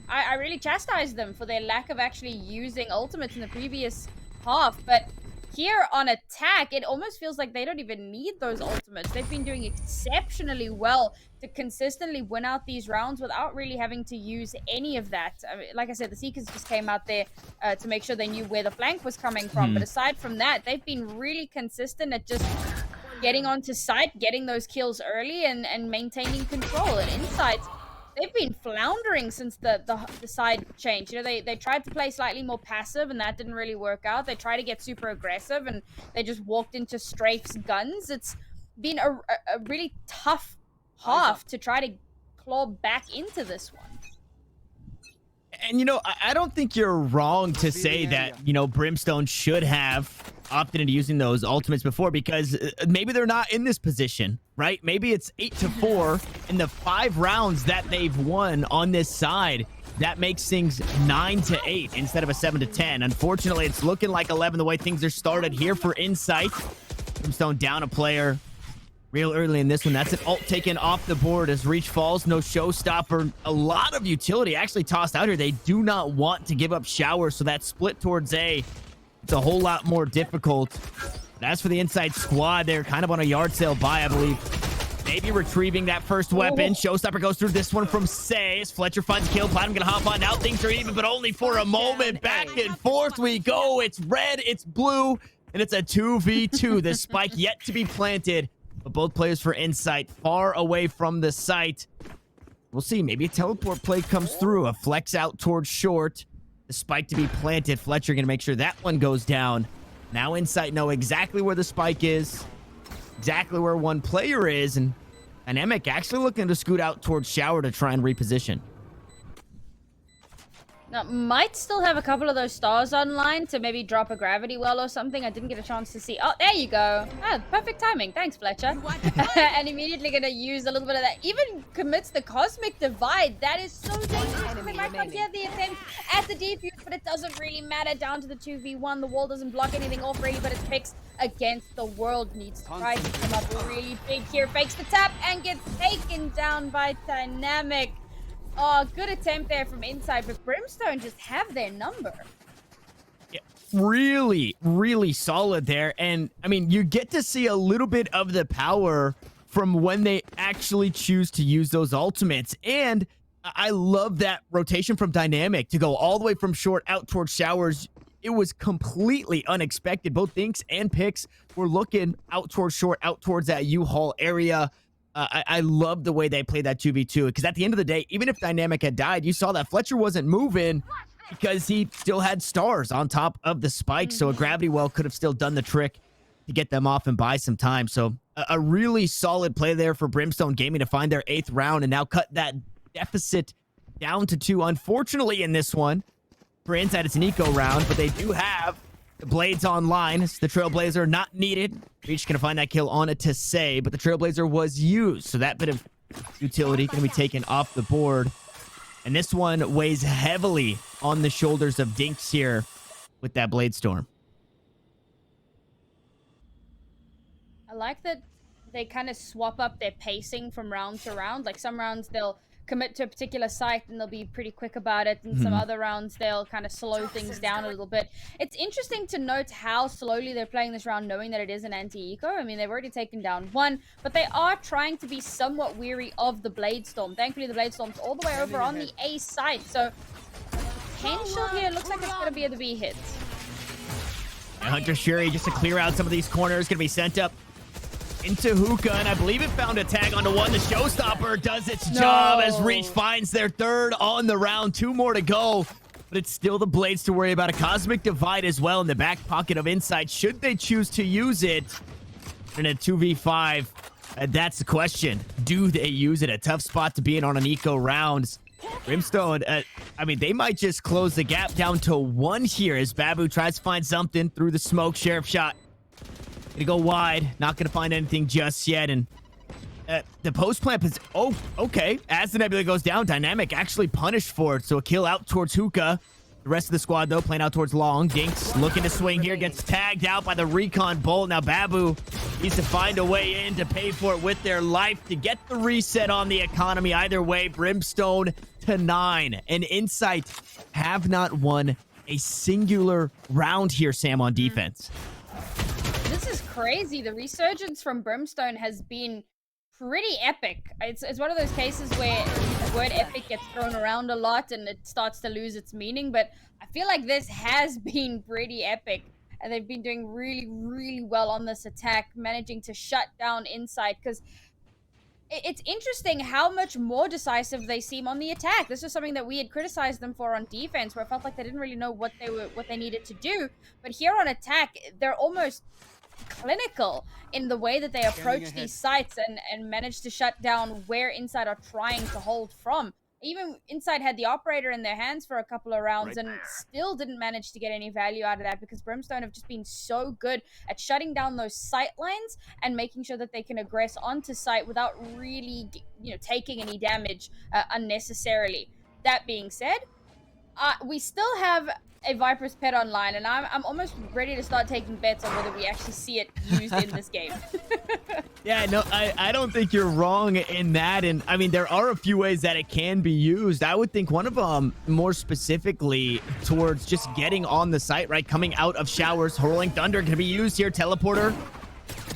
Speaker 1: I really chastised them for their lack of actually using ultimates in the previous half, but here on attack, it almost feels like they don't even need those ultimates. They've been doing exceptionally well to consistently win out these rounds without really having to use any of that. I mean, like I said, the Seekers just came out there to make sure they knew where the flank was coming from. But aside from that, they've been really consistent at just getting onto site, getting those kills early, and maintaining control. And Insight, they've been floundering since the side change. You know, they tried to play slightly more passive, and that didn't really work out. They tried to get super aggressive, and they just walked into Strafe's guns. It's been a really tough half to try to claw back into this one.
Speaker 2: And, you know, I don't think you're wrong to say that, you know, Brimstone should have opted into using those ultimates before, because maybe they're not in this position, right? Maybe it's 8-4 in the 5 rounds that they've won on this side. That makes things 9-8 instead of a 7-10. Unfortunately, it's looking like 11 the way things are started here for Insight. Brimstone down a player real early in this one. That's an ult taken off the board as Reach falls. No showstopper. A lot of utility actually tossed out here. They do not want to give up Shower, so that split towards A, it's a whole lot more difficult. But as for the Inside squad, they're kind of on a yard sale buy, I believe. Maybe retrieving that first weapon. Showstopper goes through this one from Says. Fletcher finds a kill. Platinum gonna hop on. Now things are even, but only for a moment. Back and forth we go. It's red, it's blue, and it's a 2v2. The spike yet to be planted. But both players for Insight far away from the site. We'll see. Maybe a teleport play comes through. A flex out towards short. The spike to be planted. Fletcher going to make sure that one goes down. Now Insight know exactly where the spike is. Exactly where one player is. And Dynamic actually looking to scoot out towards Shower to try and reposition.
Speaker 1: Now, might still have a couple of those stars online to maybe drop a gravity well or something. I didn't get a chance to see. Oh, there you go. Ah, perfect timing. Thanks, Fletcher. And immediately going to use a little bit of that. Even commits the Cosmic Divide. That is so dangerous. Coming back on here, the attempt at the defuse, but it doesn't really matter. Down to the 2v1. The wall doesn't block anything off really, but it picks against the world. Needs to try to come up really big here. Fakes the tap and gets taken down by Dynamic. Oh, good attempt there from Inside, but Brimstone just have their number.
Speaker 2: Yeah, really, really solid there. And, I mean, you get to see a little bit of the power from when they actually choose to use those ultimates. And I love that rotation from Dynamic to go all the way from short out towards Showers. It was completely unexpected. Both Dinks and Pix were looking out towards short, out towards that U-Haul area. I love the way they played that 2v2, because at the end of the day, even if Dynamic had died, you saw that Fletcher wasn't moving because he still had stars on top of the spike. So a gravity well could have still done the trick to get them off and buy some time. So a really solid play there for Brimstone Gaming to find their 8th round and now cut that deficit down to 2. Unfortunately, in this one, for Inside, it's an eco round, but they do have the Blades online. The Trailblazer not needed. Reach gonna find that kill on it to say, but the Trailblazer was used, so that bit of utility gonna be taken off the board. And this one weighs heavily on the shoulders of Dinks here with that Blade Storm.
Speaker 1: I like that they kind of swap up their pacing from round to round. Like some rounds they'll commit to a particular site and they'll be pretty quick about it, and some other rounds they'll kind of slow things down a little bit. It's interesting to note how slowly they're playing this round, knowing that it is an anti-eco. I mean, they've already taken down one, but they are trying to be somewhat weary of the Blade Storm. Thankfully, the Blade Storm's all the way over on the A site, so potential here looks like it's going to be the B hit.
Speaker 2: Hunter Shuri just to clear out some of these corners, going to be sent up into Hookah, and I believe it found a tag onto one. The Showstopper does its job as Reach finds their 3rd on the round. 2 more to go, but it's still the Blades to worry about. A Cosmic Divide as well in the back pocket of Insight, should they choose to use it in a 2v5. That's the question. Do they use it? A tough spot to be in on an eco rounds. Brimstone, I mean, they might just close the gap down to 1 here as Babu tries to find something through the smoke. Sheriff shot. Gonna go wide. Not gonna find anything just yet. And the post plant is... Oh, okay. As the Nebula goes down, Dynamic actually punished for it. So a kill out towards Hookah. The rest of the squad, though, playing out towards long. Dinks looking to swing here, gets tagged out by the recon bolt. Now Babu needs to find a way in to pay for it with their life to get the reset on the economy. Either way, Brimstone to 9. And Insight have not won a singular round here, Sam, on defense.
Speaker 1: This is crazy. The resurgence from Brimstone has been pretty epic. It's one of those cases where the word epic gets thrown around a lot and it starts to lose its meaning, but I feel like this has been pretty epic. And they've been doing really, really well on this attack, managing to shut down Insight, because it's interesting how much more decisive they seem on the attack. This was something that we had criticized them for on defense, where I felt like they didn't really know what they needed to do. But here on attack, they're almost clinical in the way that they approach these sites and manage to shut down where Insight are trying to hold from. Even Insight had the operator in their hands for a couple of rounds and still didn't manage to get any value out of that, because Brimstone have just been so good at shutting down those sight lines and making sure that they can aggress onto site without really, taking any damage unnecessarily. That being said, we still have a Viper's Pet online, and I'm almost ready to start taking bets on whether we actually see it used in this game.
Speaker 2: Yeah, no, I don't think you're wrong in that. And I mean, there are a few ways that it can be used. I would think one of them more specifically towards just getting on the site, right? Coming out of showers, Hurling Thunder can be used here. Teleporter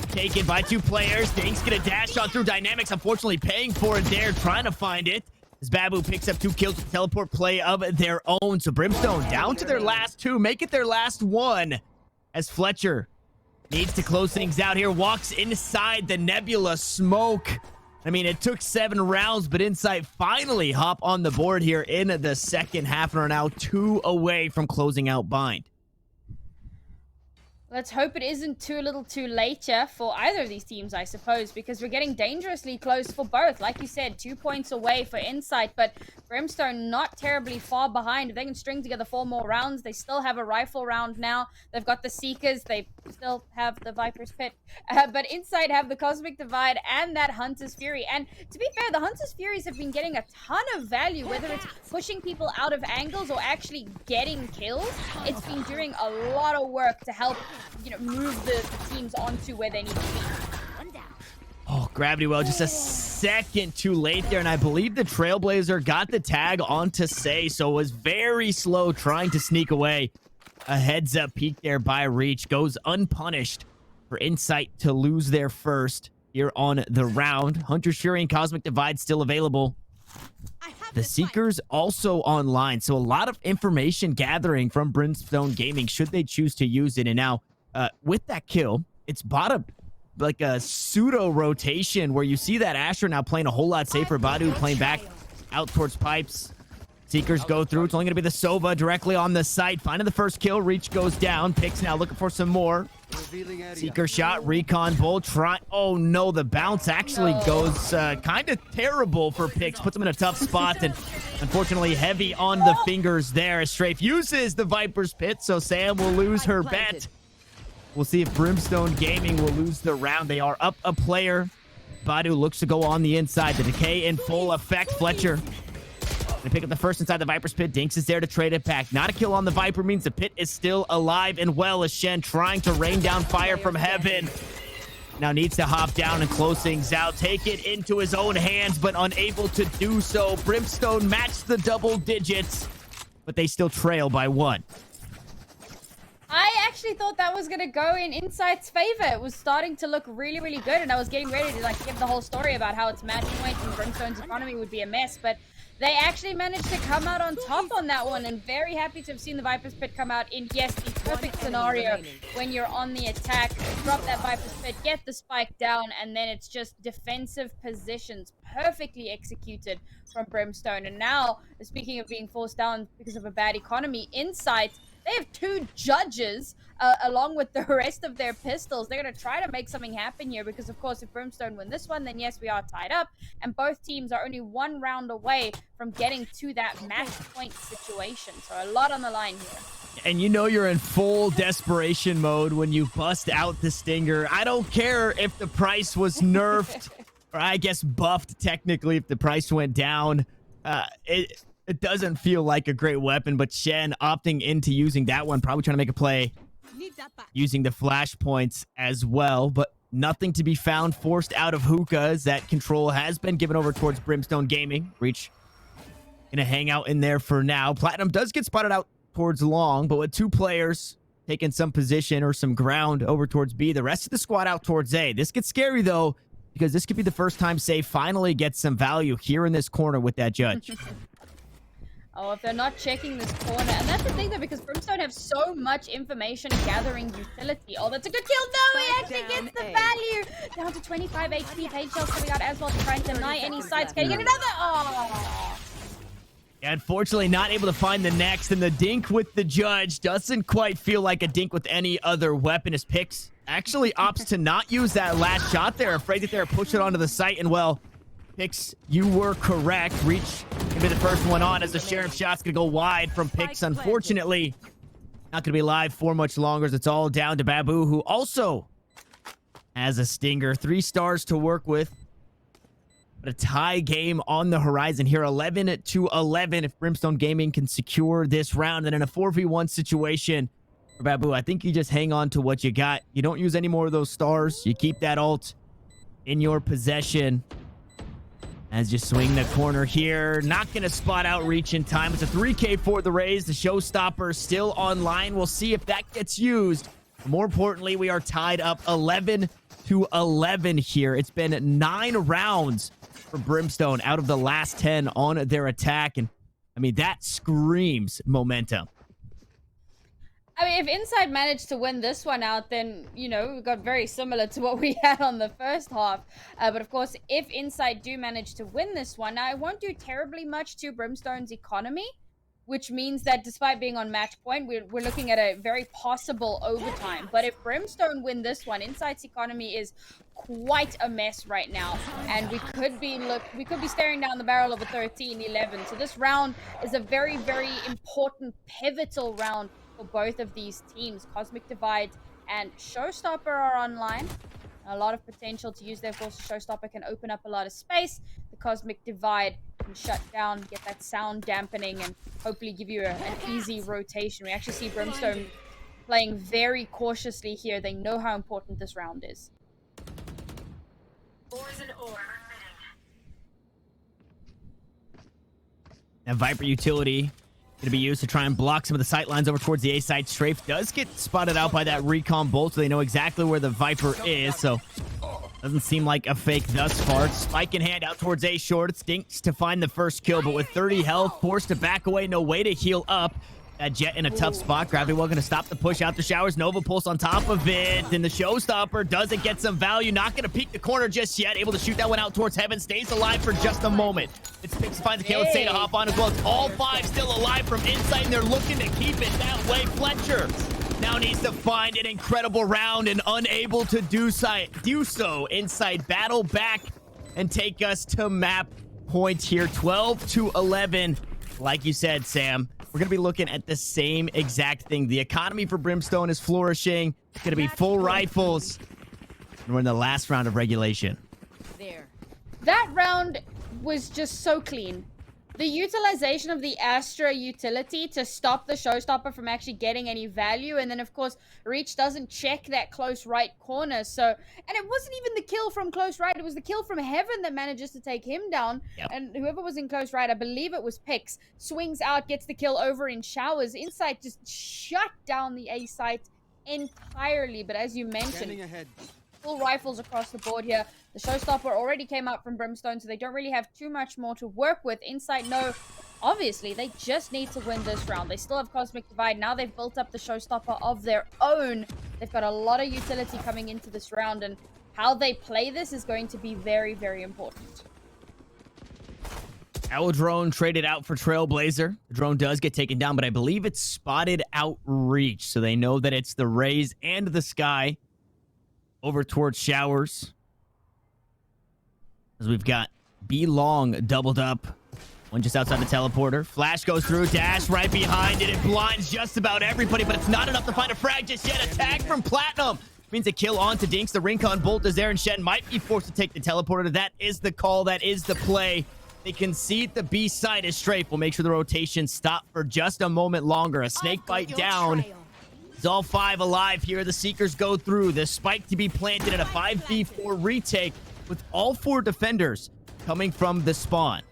Speaker 2: taken by 2 players. Dank's gonna dash on through Dynamics, unfortunately paying for it there, trying to find it. As Babu picks up 2 kills with teleport play of their own. So Brimstone down to their last 2, make it their last 1. As Fletcher needs to close things out here, walks inside the Nebula smoke. I mean, it took 7 rounds, but Insight finally hop on the board here in the second half and are now 2 away from closing out Bind.
Speaker 1: Let's hope it isn't too little too late for either of these teams, I suppose, because we're getting dangerously close for both. Like you said, 2 points away for Insight, but Brimstone not terribly far behind. If they can string together 4 more rounds, they still have a rifle round now. They've got the Seekers. They still have the Viper's Pit. But Insight have the Cosmic Divide and that Hunter's Fury. And to be fair, the Hunter's Furies have been getting a ton of value, whether it's pushing people out of angles or actually getting kills. It's been doing a lot of work to help move the teams onto where they need to be.
Speaker 2: Oh, Gravity Well, just a second too late there, and I believe the Trailblazer got the tag onto Say, so was very slow trying to sneak away. A heads-up peek there by Reach goes unpunished for Insight to lose their first here on the round. Hunter's Fury and Cosmic Divide still available. The Seekers also online, so a lot of information gathering from Brimstone Gaming should they choose to use it. And now, with that kill, it's bought like a pseudo rotation where you see that Asher now playing a whole lot safer. Badu playing back out towards pipes. Seekers go through. It's only going to be the Sova directly on the site. Finding the first kill. Reach goes down. Picks now looking for some more. Seeker shot. Recon Bolt. Try. Oh no, the bounce actually goes kind of terrible for Pix. Puts him in a tough spot, and unfortunately heavy on the fingers there. Strafe uses the Viper's Pit, so Sam will lose her bet. We'll see if Brimstone Gaming will lose the round. They are up a player. Badu looks to go on the inside. The decay in full effect. Fletcher gonna pick up the first inside the Viper's Pit. Dinks is there to trade it back. Not a kill on the Viper means the Pit is still alive and well, as Shen trying to rain down fire from heaven. Now needs to hop down and close things out. Take it into his own hands, but unable to do so. Brimstone matched the double digits, but they still trail by 1.
Speaker 1: I actually thought that was going to go in Insight's favor. It was starting to look really, really good, and I was getting ready to give the whole story about how its matching weight and Brimstone's economy would be a mess, but they actually managed to come out on top on that one, and very happy to have seen the Viper's Pit come out in, yes, the perfect scenario when you're on the attack. Drop that Viper's Pit, get the spike down, and then it's just defensive positions perfectly executed from Brimstone. And now, speaking of being forced down because of a bad economy, Insight, they have 2 judges along with the rest of their pistols. They're going to try to make something happen here because, of course, if Brimstone win this one, then yes, we are tied up. And both teams are only 1 round away from getting to that match point situation. So a lot on the line here.
Speaker 2: And you know you're in full desperation mode when you bust out the Stinger. I don't care if the price was nerfed or I guess buffed technically if the price went down. It doesn't feel like a great weapon, but Shen opting into using that one, probably trying to make a play using the flash points as well, but nothing to be found. Forced out of hookah as that control has been given over towards Brimstone Gaming. Reach gonna hang out in there for now. Platinum does get spotted out towards long, but with 2 players taking some position or some ground over towards B, the rest of the squad out towards A. This gets scary though, because this could be the first time Say finally gets some value here in this corner with that judge.
Speaker 1: Oh, if they're not checking this corner. And that's the thing, though, because Brimstone have so much information gathering utility. Oh, that's a good kill. No, he actually gets the value. Down to 25 HP. Page shells coming out as well to try and deny any sights. Can he get another? Oh.
Speaker 2: Unfortunately, not able to find the next. And the dink with the judge doesn't quite feel like a dink with any other weapon, as Pix actually opts to not use that last shot there. Afraid that they're pushing it onto the site. And, well, Pix, you were correct. Reach gonna be the first one on as the Sheriff shot's gonna go wide from Pix. Unfortunately, not gonna be live for much longer as it's all down to Babu, who also has a stinger. 3 stars to work with. But a tie game on the horizon here. 11-11 if Brimstone Gaming can secure this round. And in a 4v1 situation for Babu, I think you just hang on to what you got. You don't use any more of those stars. You keep that ult in your possession. As you swing the corner here, not going to spot out Reach in time. It's a 3K for the Rays. The showstopper still online. We'll see if that gets used. More importantly, we are tied up 11-11 here. It's been 9 rounds for Brimstone out of the last 10 on their attack. And, I mean, that screams momentum.
Speaker 1: I mean, if Inside managed to win this one out, then, you know, we got very similar to what we had on the first half. But, of course, if Inside do manage to win this one, now, it won't do terribly much to Brimstone's economy, which means that despite being on match point, we're looking at a very possible overtime. But if Brimstone win this one, Inside's economy is quite a mess right now. And we could be staring down the barrel of a 13-11. So this round is a very, very important, pivotal round for both of these teams. Cosmic Divide and Showstopper are online. A lot of potential to use there. Of course, Showstopper can open up a lot of space. The Cosmic Divide can shut down, get that sound dampening, and hopefully give you an easy rotation. We actually see Brimstone playing very cautiously here. They know how important this round is.
Speaker 2: And Viper utility going to be used to try and block some of the sight lines over towards the A side. Strafe does get spotted out by that recon bolt, so they know exactly where the Viper is. So doesn't seem like a fake thus far. Spike in hand out towards A short. It stinks to find the first kill, but with 30 health, forced to back away. No way to heal up. That Jet in a tough spot. Gravity Well going to stop the push out the showers. Nova Pulse on top of it. And the Showstopper doesn't get some value. Not going to peek the corner just yet. Able to shoot that one out towards heaven. Stays alive for just a moment. It's Pix finds a kill. It's Say to hop on as well. It's all 5 still alive from inside, and they're looking to keep it that way. Fletcher now needs to find an incredible round and unable to do so. Inside battle back and take us to map point here. 12-11. Like you said, Sam, we're going to be looking at the same exact thing. The economy for Brimstone is flourishing. It's going to be full rifles. And we're in the last round of regulation.
Speaker 1: That round was just so clean. The utilization of the Astra utility to stop the Showstopper from actually getting any value. And then, of course, Reach doesn't check that close right corner. So, and it wasn't even the kill from close right. It was the kill from Heaven that manages to take him down.
Speaker 2: Yep.
Speaker 1: And whoever was in close right, I believe it was Pix, swings out, gets the kill over in showers. Inside just shut down the A site entirely. But as you mentioned, full rifles across the board here. The Showstopper already came out from Brimstone, so they don't really have too much more to work with. Inside, no. Obviously, they just need to win this round. They still have Cosmic Divide. Now they've built up the Showstopper of their own. They've got a lot of utility coming into this round, and how they play this is going to be very, very important.
Speaker 2: Owl drone traded out for Trailblazer. The drone does get taken down, but I believe it's spotted out Reach, so they know that it's the Rays and the Sky over towards Showers. As we've got B Long doubled up. One just outside the teleporter. Flash goes through. Dash right behind it. It blinds just about everybody, but it's not enough to find a frag just yet. Attack from Platinum means a kill onto Dinks. The Rincon bolt is there, and Shen might be forced to take the teleporter. That is the call. That is the play. They concede the B side as Strafe will make sure the rotation stop for just a moment longer. A snake bite down. It's all 5 alive here. The Seekers go through. The spike to be planted at a 5v4 retake with all 4 defenders coming from the spawn.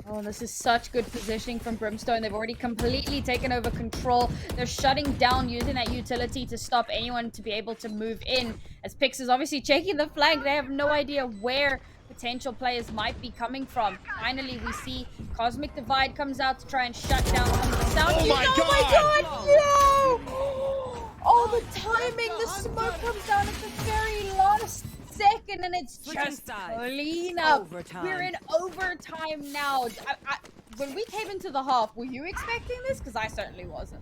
Speaker 1: Oh, this is such good positioning from Brimstone. They've already completely taken over control. They're shutting down, using that utility to stop anyone to be able to move in. As Pix is obviously checking the flank, they have no idea where potential players might be coming from. Finally, we see Cosmic Divide comes out to try and shut down the sound.
Speaker 2: Oh my
Speaker 1: God! No! Oh, the timing! The smoke comes down at the very last second, and it's just clean up. We're in overtime now. When we came into the half, were you expecting this? Because I certainly wasn't.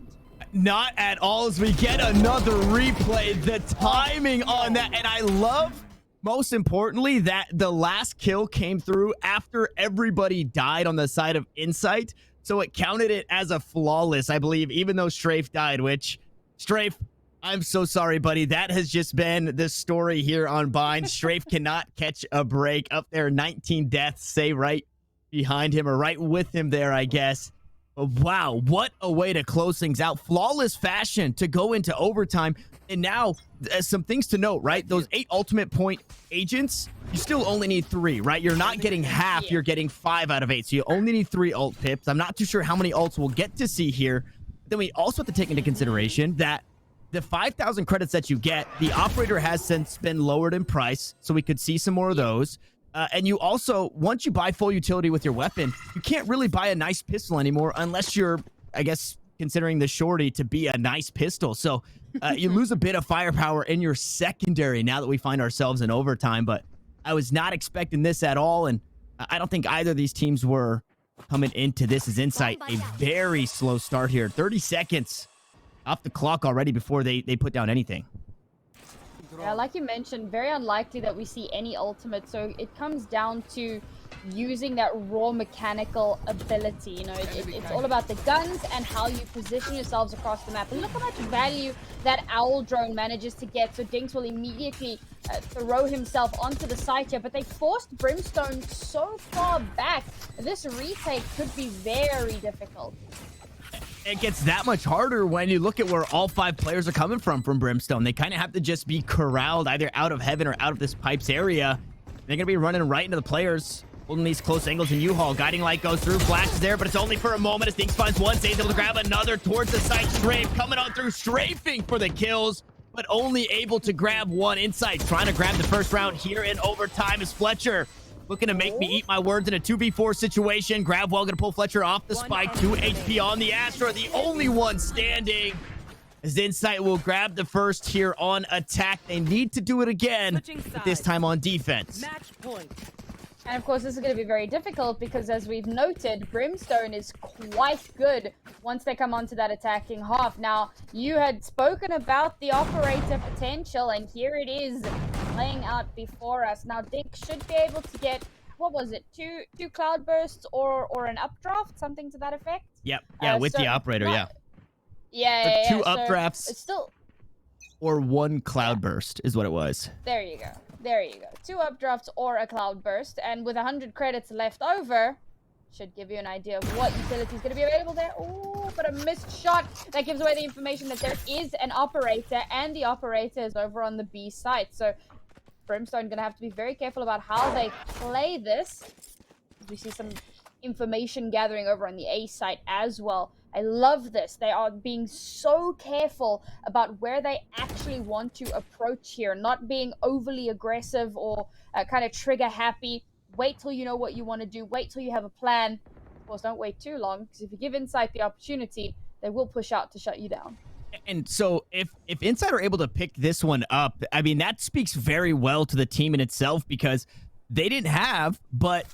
Speaker 2: Not at all, as we get another replay. The timing on that, and I love, most importantly, that the last kill came through after everybody died on the side of Insight, so it counted it as a flawless, I believe, even though Strafe died, which, Strafe, I'm so sorry, buddy. That has just been the story here on Bind. Strafe cannot catch a break. Up there, 19 deaths, say right behind him, or right with him there, I guess. But wow, what a way to close things out. Flawless fashion to go into overtime. And now, some things to note, right? Those 8 ultimate point agents, you still only need 3, right? You're not getting half, you're getting 5 out of 8. So you only need 3 ult pips. I'm not too sure how many ults we'll get to see here. Then we also have to take into consideration that the 5,000 credits that you get, the operator has since been lowered in price, so we could see some more of those. And you also, once you buy full utility with your weapon, you can't really buy a nice pistol anymore unless you're, I guess, considering the shorty to be a nice pistol. So you lose a bit of firepower in your secondary now that we find ourselves in overtime. But I was not expecting this at all, and I don't think either of these teams were coming into this as Insight. A very slow start here. 30 seconds off the clock already before they put down anything.
Speaker 1: Yeah, like you mentioned, very unlikely that we see any ultimate, so it comes down to using that raw mechanical ability. You know, it's all about the guns and how you position yourselves across the map. And look how much value that owl drone manages to get, so Dinks will immediately throw himself onto the site here, but they forced Brimstone so far back. This retake could be very difficult.
Speaker 2: It gets that much harder when you look at where all 5 players are coming from Brimstone. They kind of have to just be corralled either out of heaven or out of this pipes area. They're going to be running right into the players, holding these close angles in U-Haul. Guiding light goes through, flashes there, but it's only for a moment as Dinks finds one, stays able to grab another towards the site. Strafe coming on through, strafing for the kills, but only able to grab one. Insight trying to grab the first round here in overtime as Fletcher looking to make me eat my words in a 2v4 situation. Gravwell gonna pull Fletcher off the spike. 2 HP on the Astra, the only one standing. As Insight will grab the first here on attack. They need to do it again, but this time on defense.
Speaker 3: Match point.
Speaker 1: And of course, this is going to be very difficult because, as we've noted, Brimstone is quite good once they come onto that attacking half. Now, you had spoken about the operator potential, and here it is playing out before us. Now, Dink should be able to get, what was it, two cloud bursts or an updraft, something to that effect?
Speaker 2: Yep, yeah, with the operator,
Speaker 1: Yeah.
Speaker 2: Two
Speaker 1: So
Speaker 2: updrafts
Speaker 1: it's still...
Speaker 2: or 1 cloud burst is what it was.
Speaker 1: There you go. There you go. 2 updrafts or a cloud burst, and with 100 credits left over, should give you an idea of what utility is going to be available there. Ooh, but a missed shot. That gives away the information that there is an operator, and the operator is over on the B site. So Brimstone going to have to be very careful about how they play this. We see some information gathering over on the A site as well. I love this. They are being so careful about where they actually want to approach here, not being overly aggressive or kind of trigger happy. Wait till you know what you want to do. Wait till you have a plan. Of course, don't wait too long, because if you give Insight the opportunity, they will push out to shut you down.
Speaker 2: And so if Insight are able to pick this one up, I mean, that speaks very well to the team in itself, because they didn't have but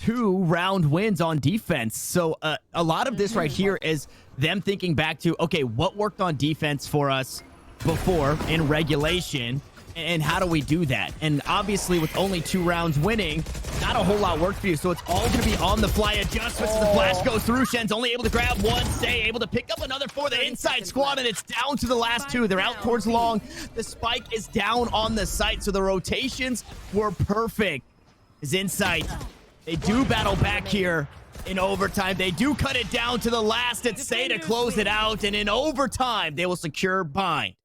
Speaker 2: 2 round wins on defense. So a lot of this right here is them thinking back to, okay, what worked on defense for us before in regulation, and how do we do that? And obviously with only 2 rounds winning, not a whole lot worked for you. So it's all going to be on the fly adjustments as the flash goes through. Shen's only able to grab 1, Stay able to pick up another for the Inside squad, and it's down to the last 2. They're out towards long. The spike is down on the site, so the rotations were perfect. is in sight. They do battle back here in overtime. They do cut it down to the last at Say to close it out. And in overtime, they will secure bind.